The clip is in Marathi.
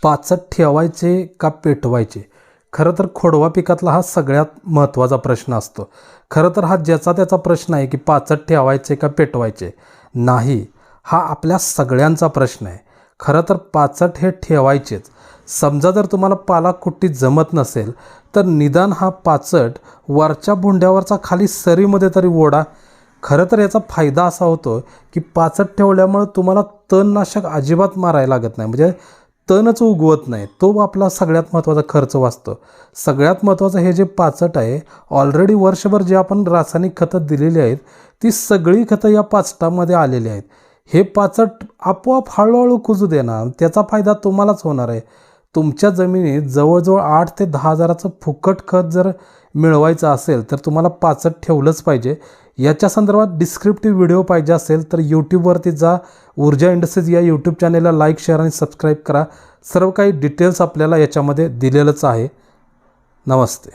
पाचट ठेवायचे का पेटवायचे? खरं तर खोडवा पिकातला हा सगळ्यात महत्त्वाचा प्रश्न असतो. खरं तर हा ज्याचा त्याचा प्रश्न आहे की पाचट ठेवायचे का पेटवायचे? नाही, हा आपल्या सगळ्यांचा प्रश्न आहे. खरं तर पाचट हे ठेवायचेच. समजा जर तुम्हाला पालाकुट्टी जमत नसेल तर निदान हा पाचट वरच्या बुंड्यावरचा खाली सरीमध्ये तरी ओढा. खरं तर याचा फायदा असा होतो की पाचट ठेवल्यामुळे तुम्हाला तणनाशक अजिबात मारायला लागत नाही, म्हणजे तणच उगवत नाही. तो आपला सगळ्यात महत्त्वाचा खर्च वाचतो. सगळ्यात महत्त्वाचं हे जे पाचट आहे, ऑलरेडी वर्षभर जे आपण रासायनिक खतं दिलेली आहेत ती सगळी खतं या पाचटामध्ये आलेली आहेत. हे पाचट आपोआप हळूहळू कुजू देणार, त्याचा फायदा तुम्हालाच होणार आहे. तुमच्या जमिनीत जवळजवळ 8 ते 10 हजाराचं फुकट खत जर मिळवायचं असेल तर तुम्हाला पाचट ठेवलंच पाहिजे. याच्या संदर्भात डिस्क्रिप्टिव्ह व्हिडिओ पाहिजे असेल तर यूट्यूबवरती जा, ऊर्जा इंडस्ट्रीज या यूट्यूब चॅनेलला लाईक, शेअर आणि सबस्क्राईब करा. सर्व काही डिटेल्स आपल्याला याच्यामध्ये दिलेलंच आहे. नमस्ते.